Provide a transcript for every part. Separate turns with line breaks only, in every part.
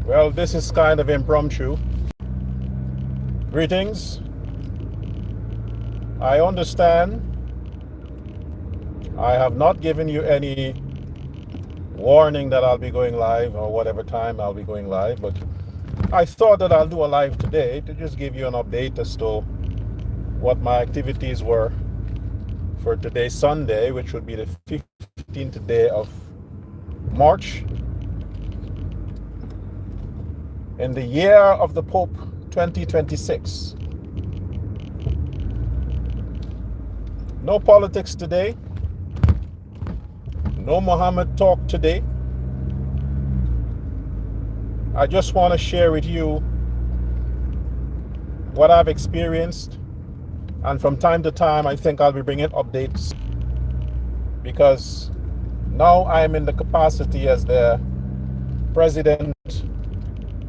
Well, this is kind of impromptu. Greetings. I understand I have not given you any warning that I'll be going live or whatever time I'll be going live, but I thought that I'll do a live today to just give you an update as to what my activities were for today, Sunday, which would be the 15th day of March in the year of the Pope 2026. No politics today. No Muhammad talk today. I just want to share with you what I've experienced, and from time to time I think I'll be bringing updates, because now I'm in the capacity as the president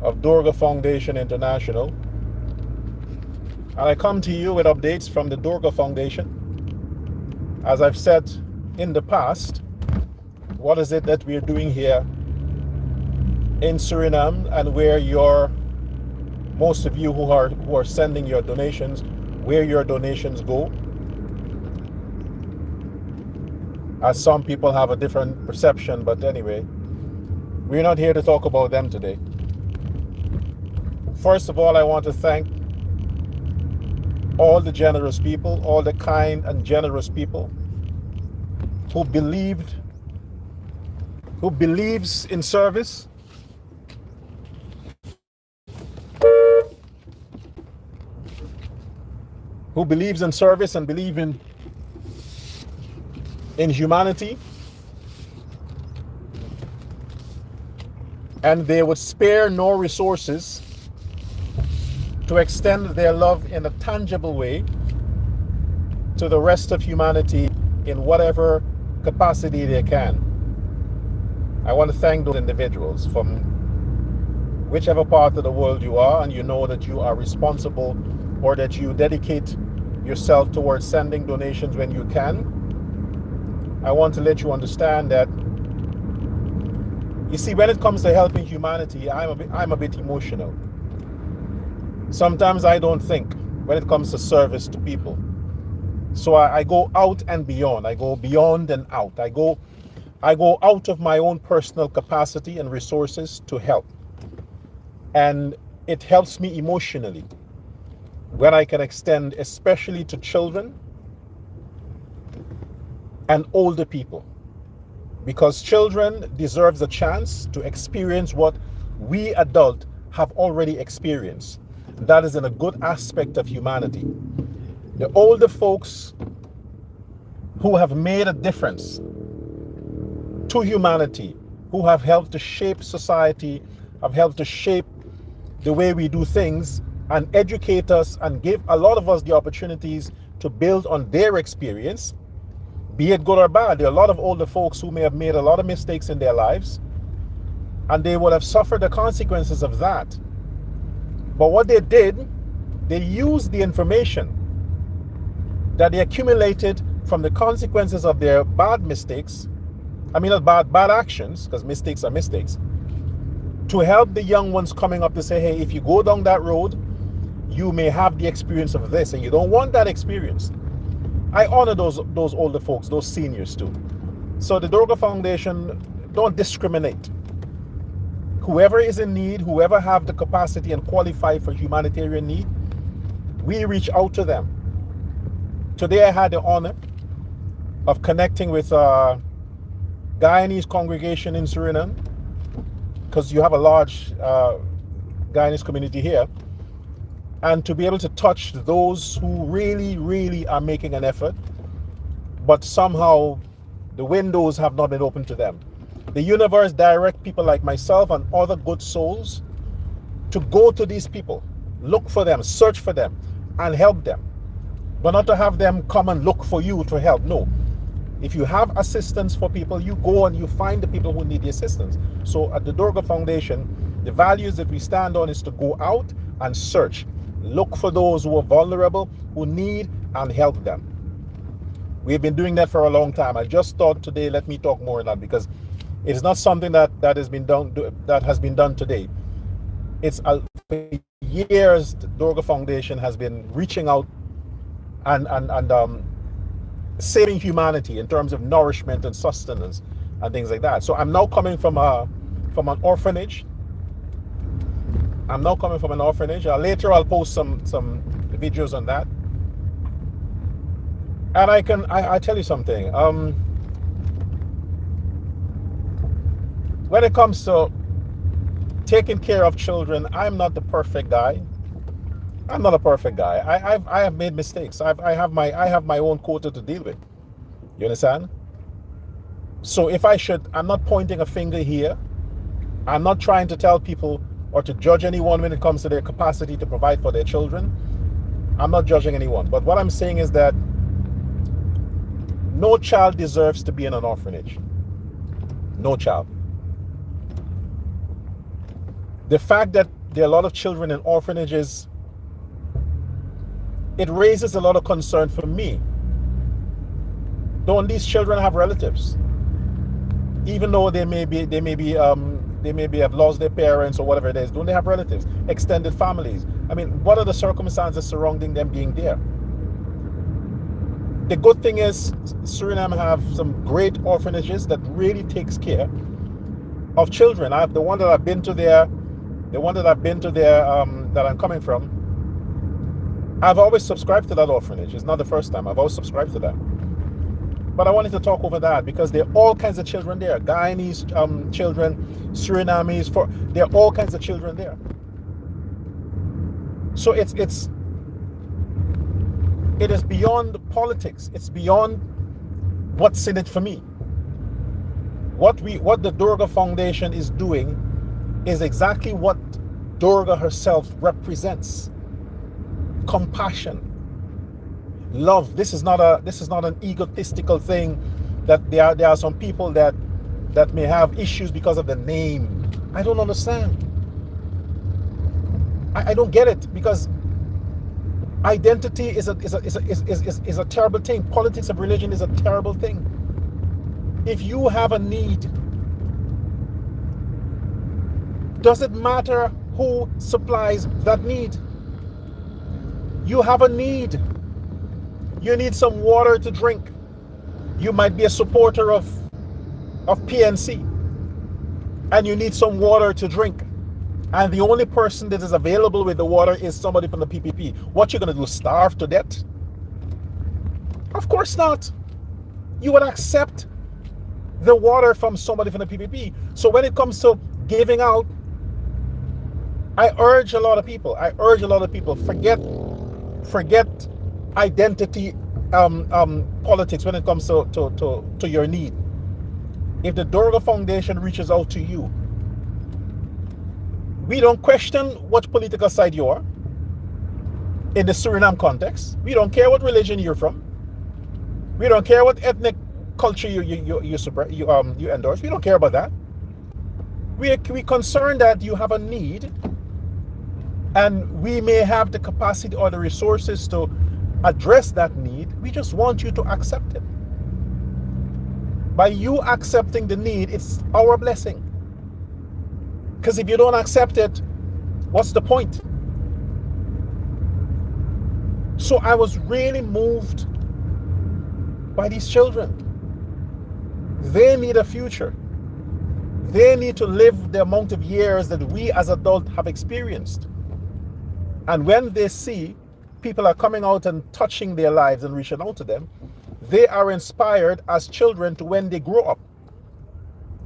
of Durga Foundation International, and I come to you with updates from the Durga Foundation. As I've said in the past, what is it that we're doing here in Suriname, and where most of you who are sending your donations, where your donations go, as some people have a different perception. But anyway, we're not here to talk about them today. First of all, I want to thank all the generous people, all the kind and generous people who believes in service, who believes in service and believe in humanity, and they would spare no resources to extend their love in a tangible way to the rest of humanity in whatever capacity they can. I want to thank those individuals from whichever part of the world you are, and you know that you are responsible, or that you dedicate yourself towards sending donations when you can. I want to let you understand that, you see, when it comes to helping humanity, I'm a bit emotional. Sometimes I don't think when it comes to service to people. So I go out and beyond. I go beyond and out. I go out of my own personal capacity and resources to help. And it helps me emotionally when I can extend, especially to children and older people. Because children deserve the chance to experience what we adults have already experienced. That is in a good aspect of humanity. The older folks who have made a difference to humanity, who have helped to shape society, have helped to shape the way we do things, and educate us and give a lot of us the opportunities to build on their experience, be it good or bad. There are a lot of older folks who may have made a lot of mistakes in their lives, and they would have suffered the consequences of that. But what they did, they used the information that they accumulated from the consequences of their bad mistakes, not bad actions, because mistakes are mistakes, to help the young ones coming up to say, hey, if you go down that road, you may have the experience of this, and you don't want that experience. I honor those older folks, those seniors too. So the Durga Foundation don't discriminate. Whoever is in need, whoever have the capacity and qualify for humanitarian need, we reach out to them. Today I had the honor of connecting with a Guyanese congregation in Suriname, because you have a large Guyanese community here, and to be able to touch those who really, really are making an effort, but somehow the windows have not been open to them. The universe direct people like myself and other good souls to go to these people, look for them, search for them, and help them. But not to have them come and look for you to help. No. If you have assistance for people, you go and you find the people who need the assistance. So at the Durga Foundation, the values that we stand on is to go out and search. Look for those who are vulnerable, who need, and help them. We've been doing that for a long time. I just thought today, let me talk more on that, because it is not something that has been done today. For years, the Durga Foundation has been reaching out and saving humanity in terms of nourishment and sustenance and things like that. So I'm now coming from an orphanage. I'm now coming from an orphanage. Later I'll post some videos on that. And I tell you something. When it comes to taking care of children, I'm not the perfect guy. I'm not a perfect guy. I have made mistakes. I have my own quota to deal with. You understand? So I'm not pointing a finger here. I'm not trying to tell people or to judge anyone when it comes to their capacity to provide for their children. I'm not judging anyone. But what I'm saying is that no child deserves to be in an orphanage. No child. The fact that there are a lot of children in orphanages, it raises a lot of concern for me. Don't these children have relatives? Even though they may have lost their parents or whatever it is, don't they have relatives, extended families? I mean, what are the circumstances surrounding them being there? The good thing is Suriname have some great orphanages that really takes care of children. The one that I'm coming from, I've always subscribed to that orphanage. It's not the first time. I've always subscribed to that. But I wanted to talk over that because there are all kinds of children there. Guyanese children, Surinamese, there are all kinds of children there. So it is beyond politics. It's beyond what's in it for me. What the Durga Foundation is doing is exactly what Durga herself represents. Compassion, love. This is not an egotistical thing that there are some people that may have issues because of the name. I don't understand. I don't get it, because identity is a terrible thing. Politics of religion is a terrible thing. If you have a need, does it matter who supplies that need? You have a need. You need some water to drink. You might be a supporter of PNC, and you need some water to drink. And the only person that is available with the water is somebody from the PPP. What you gonna do, starve to death? Of course not. You would accept the water from somebody from the PPP. So when it comes to giving out, I urge a lot of people, forget identity politics when it comes to your need. If the Durga Foundation reaches out to you, we don't question what political side you are in the Suriname context. We don't care what religion you're from. We don't care what ethnic culture you endorse. We don't care about that. We concerned that you have a need, and we may have the capacity or the resources to address that need. We just want you to accept it. By you accepting the need, it's our blessing. Because if you don't accept it, what's the point? So I was really moved by these children. They need a future. They need to live the amount of years that we as adults have experienced. And when they see people are coming out and touching their lives and reaching out to them, they are inspired as children to, when they grow up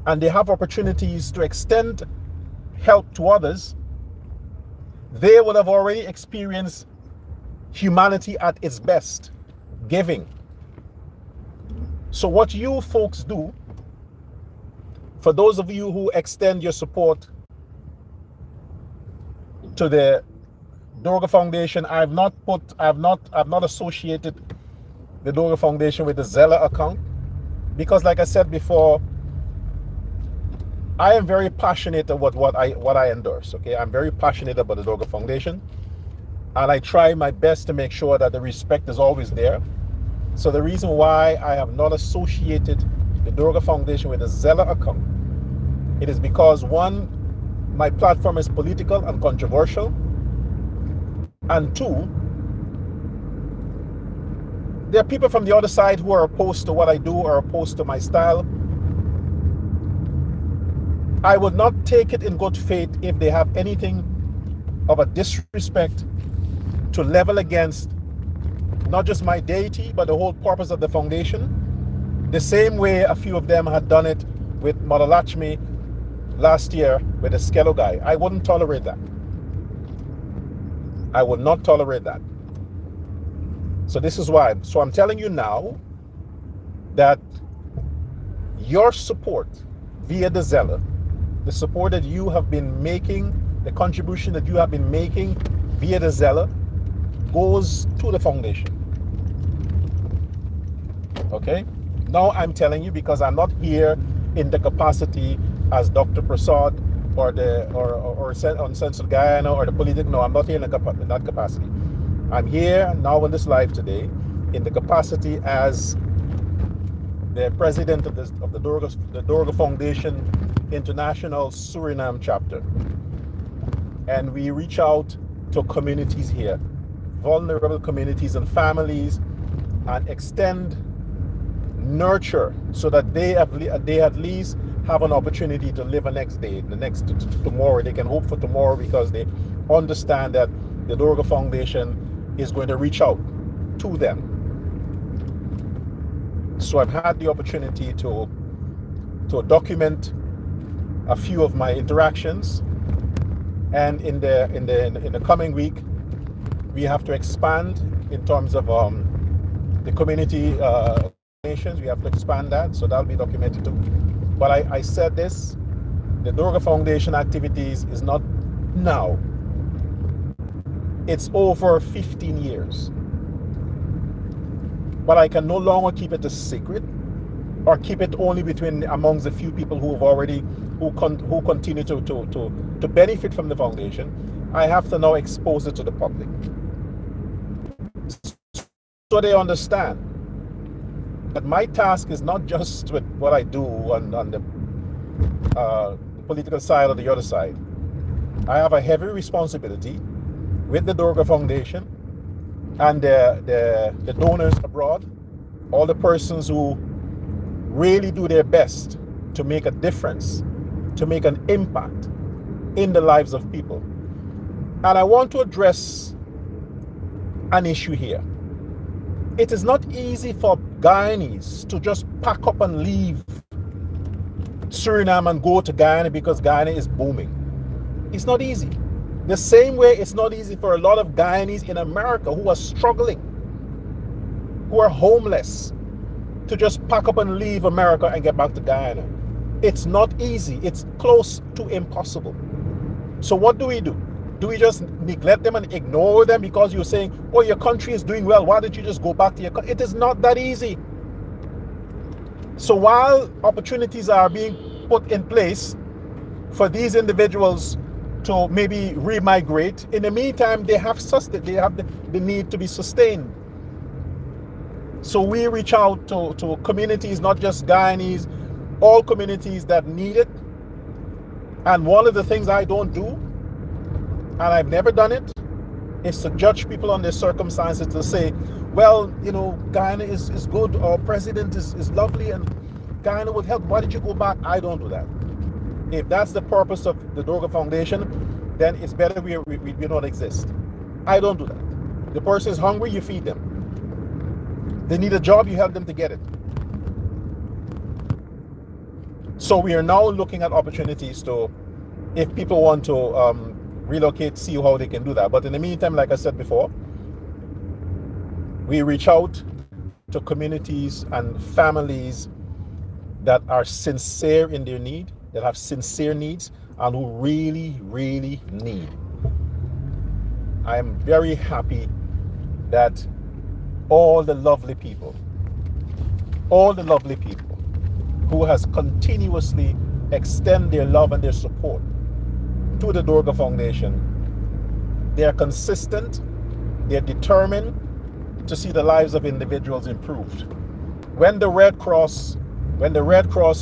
and they have opportunities to extend help to others, they will have already experienced humanity at its best, giving. So what you folks do, for those of you who extend your support to the Durga Foundation, I've not associated the Durga Foundation with the Zella account, because like I said before, I am very passionate about what I endorse. Okay, I'm very passionate about the Durga Foundation, and I try my best to make sure that the respect is always there. So the reason why I have not associated the Durga Foundation with the Zella account, it is because, one, my platform is political and controversial. And two, there are people from the other side who are opposed to what I do or opposed to my style. I would not take it in good faith if they have anything of a disrespect to level against not just my deity, but the whole purpose of the foundation. The same way a few of them had done it with Mother Lakshmi last year with the Skello guy. I wouldn't tolerate that. I would not tolerate that. So this is why. So I'm telling you now that your support via the Zeller, the support that you have been making, the contribution that you have been making via the Zeller goes to the foundation. Okay? Now I'm telling you because I'm not here in the capacity as Dr. Prasad or on Central Guyana or the political. No, I'm not here in that capacity. I'm here now in this live today in the capacity as the president of the Durga Foundation International Suriname chapter. And we reach out to communities here, vulnerable communities and families, and extend nurture so that they at least have an opportunity to live a next day, the next tomorrow. They can hope for tomorrow because they understand that the Durga Foundation is going to reach out to them. So I've had the opportunity to document a few of my interactions, and in the coming week we have to expand in terms of the community nations. We have to expand that, so that'll be documented too. But I said this: the Durga Foundation activities is not now. It's over 15 years. But I can no longer keep it a secret or keep it only amongst the few people who continue to benefit from the foundation. I have to now expose it to the public, so they understand that my task is not just with what I do on the political side or the other side. I have a heavy responsibility with the Durga Foundation and the donors abroad, all the persons who really do their best to make a difference, to make an impact in the lives of people. And I want to address an issue here. It is not easy for Guyanese to just pack up and leave Suriname and go to Guyana because Guyana is booming. It's not easy. The same way it's not easy for a lot of Guyanese in America who are struggling, who are homeless, to just pack up and leave America and get back to Guyana. It's not easy. It's close to impossible. So what do? Do we just neglect them and ignore them because you're saying, oh, your country is doing well, why don't you just go back to your country? It is not that easy. So while opportunities are being put in place for these individuals to maybe remigrate, in the meantime, they have the need to be sustained. So we reach out to communities, not just Guyanese, all communities that need it. And one of the things I don't do, and I've never done it, is to judge people on their circumstances, to say, well, you know, Guyana is good, our president is lovely, and Guyana would help. Why did you go back? I don't do that. If that's the purpose of the Durga Foundation, then it's better we don't exist. I don't do that. The person is hungry, you feed them. They need a job, you help them to get it. So we are now looking at opportunities to, if people want to relocate, see how they can do that. But in the meantime, like I said before, we reach out to communities and families that are sincere in their need, that have sincere needs, and who really, really need. I am very happy that all the lovely people who has continuously extend their love and their support to the Durga Foundation, they are consistent, they're determined to see the lives of individuals improved. When the Red Cross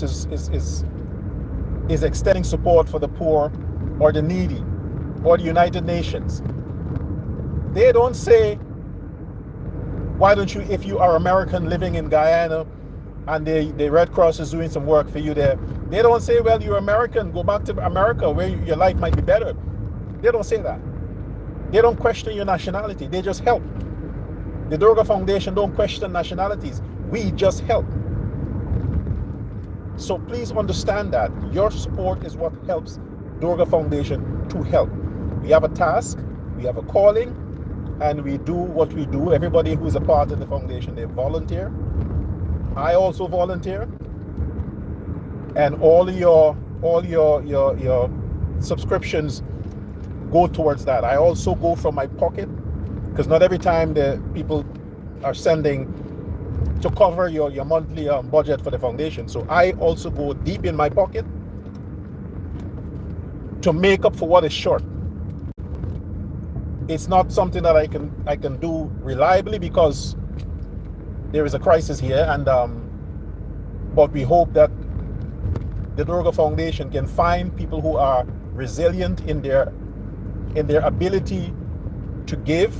is extending support for the poor, or the needy or the United Nations. They don't say, why don't you, if you are American living in Guyana and the Red Cross is doing some work for you there, they don't say, well, you're American, go back to America where your life might be better. They don't say that. They don't question your nationality. They just help. The Durga Foundation don't question nationalities. We just help. So please understand that your support is what helps Durga Foundation to help. We have a task, we have a calling, and we do what we do. Everybody who's a part of the foundation, they volunteer. I also volunteer. And all your subscriptions go towards that. I also go from my pocket, because not every time the people are sending to cover your monthly budget for the foundation. So I also go deep in my pocket to make up for what is short. It's not something that I can do reliably because there is a crisis here, and but we hope that the Durga Foundation can find people who are resilient in their ability to give,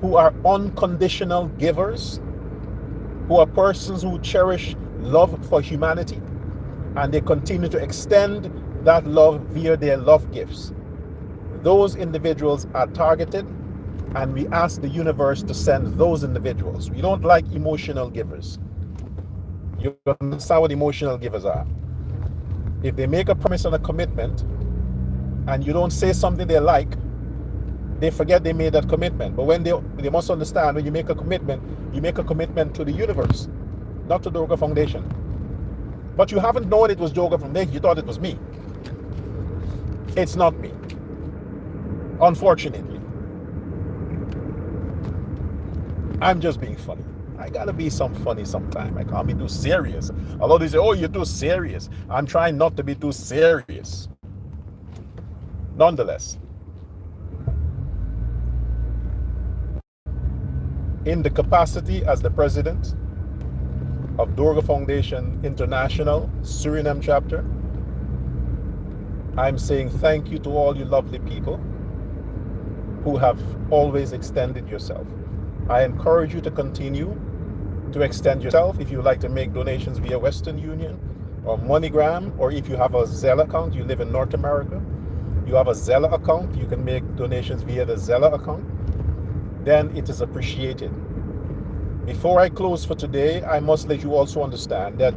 who are unconditional givers, who are persons who cherish love for humanity, and they continue to extend that love via their love gifts. Those individuals are targeted, and we ask the universe to send those individuals. We don't like emotional givers. You understand what emotional givers are. If they make a promise and a commitment, and you don't say something they like, they forget they made that commitment. But when they must understand, when you make a commitment to the universe, not to Durga Foundation. But you haven't known it was Durga Foundation. You thought it was me. It's not me, unfortunately. I'm just being funny. I gotta be some funny sometime. I can't be too serious. Although they say, oh, you're too serious. I'm trying not to be too serious. Nonetheless, in the capacity as the president of Durga Foundation International Suriname chapter, I'm saying thank you to all you lovely people who have always extended yourself. I encourage you to continue to extend yourself. If you would like to make donations via Western Union or MoneyGram, or if you have a Zelle account, you live in North America, you have a Zelle account, you can make donations via the Zelle account, then it is appreciated. Before I close for today, I must let you also understand that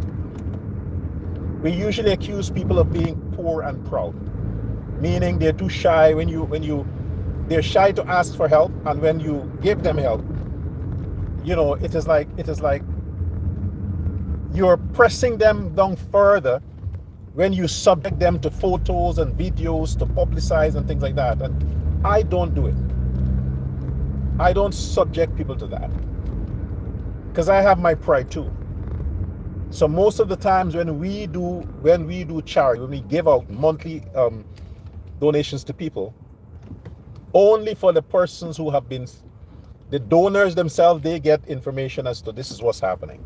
we usually accuse people of being poor and proud, meaning they're too shy they're shy to ask for help, and when you give them help, it is like you're pressing them down further when you subject them to photos and videos to publicize and things like that. And I don't do it. I don't subject people to that, because I have my pride too. So most of the times when we do charity, when we give out monthly donations to people, only for the persons who have been, the donors themselves, they get information as to this is what's happening.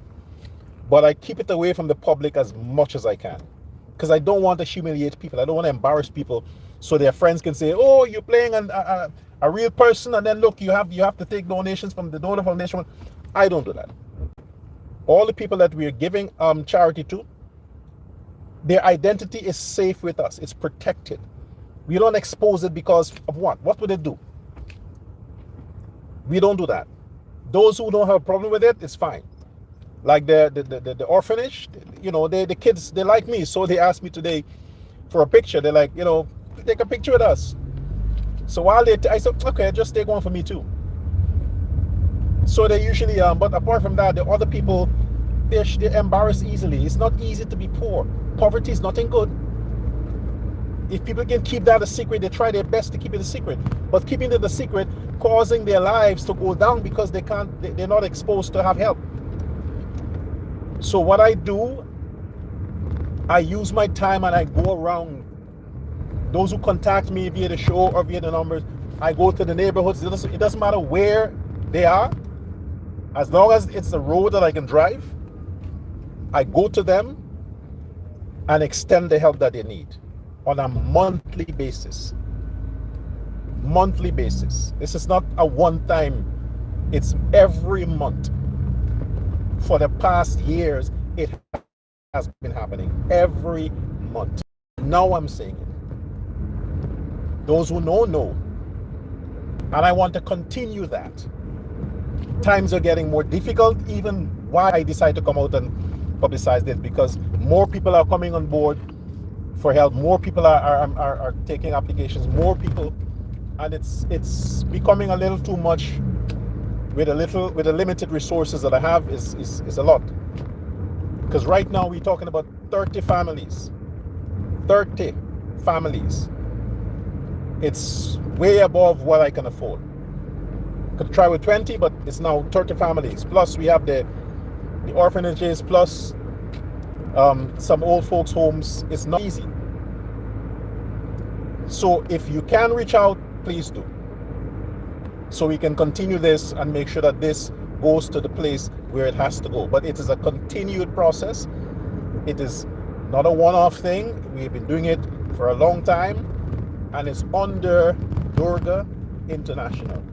But I keep it away from the public as much as I can, because I don't want to humiliate people. I don't want to embarrass people so their friends can say, oh, you're playing a real person, and then look, you have to take donations from the donor foundation. I don't do that. All the people that we are giving charity to, their identity is safe with us. It's protected. We don't expose it because of what? What would it do? We don't do that. Those who don't have a problem with it, it's fine. Like the orphanage, the kids, they like me, so they asked me today for a picture. They're like, take a picture with us. So while I said, okay, just take one for me too. So they usually, but apart from that, the other people, they're embarrassed easily. It's not easy to be poor. Poverty is nothing good. If people can keep that a secret, they try their best to keep it a secret. But keeping it a secret, causing their lives to go down because they're not exposed to have help. So what I do, I use my time and I go around. Those who contact me via the show or via the numbers, I go to the neighborhoods. It doesn't matter where they are. As long as it's a road that I can drive, I go to them and extend the help that they need. on a monthly basis. Monthly basis. This is not a one time, it's every month. For the past years, it has been happening every month. Now I'm saying it. Those who know, know. And I want to continue that. Times are getting more difficult, even why I decided to come out and publicize this, because more people are coming on board for help, more people are taking applications, more people, and it's becoming a little too much with the limited resources that I have is a lot. Because right now we're talking about 30 families. 30 families. It's way above what I can afford. Could try with 20, but it's now 30 families. Plus we have the orphanages, plus some old folks' homes. It's not easy. So if you can reach out, please do. So we can continue this and make sure that this goes to the place where it has to go. But it is a continued process. It is not a one-off thing. We've been doing it for a long time, and it's under Durga International.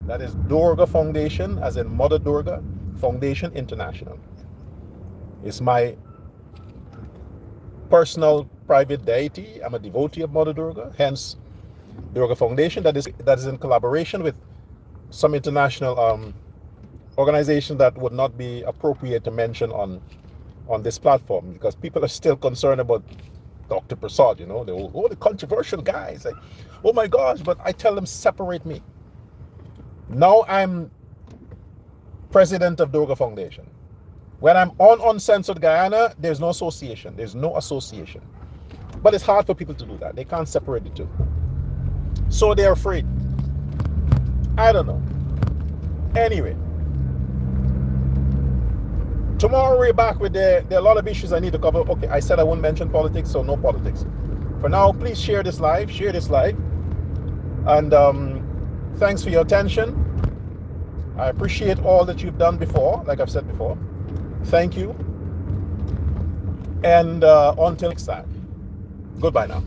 That is Durga Foundation, as in Mother Durga Foundation International. It's my personal private deity. I'm a devotee of Mother Durga, hence Durga Foundation. That is in collaboration with some international organization that would not be appropriate to mention on this platform, because people are still concerned about Dr. Prasad, you know, the controversial guys. Like, oh my gosh, but I tell them, separate me. Now I'm president of Durga Foundation. When I'm on Uncensored Guyana, there's no association. There's no association. But it's hard for people to do that. They can't separate the two. So they're afraid. I don't know. Anyway, tomorrow we're back with there are a lot of issues I need to cover. Okay, I said I wouldn't mention politics, so no politics. For now, please share this live. And thanks for your attention. I appreciate all that you've done before, like I've said before. Thank you. And until next time, goodbye now.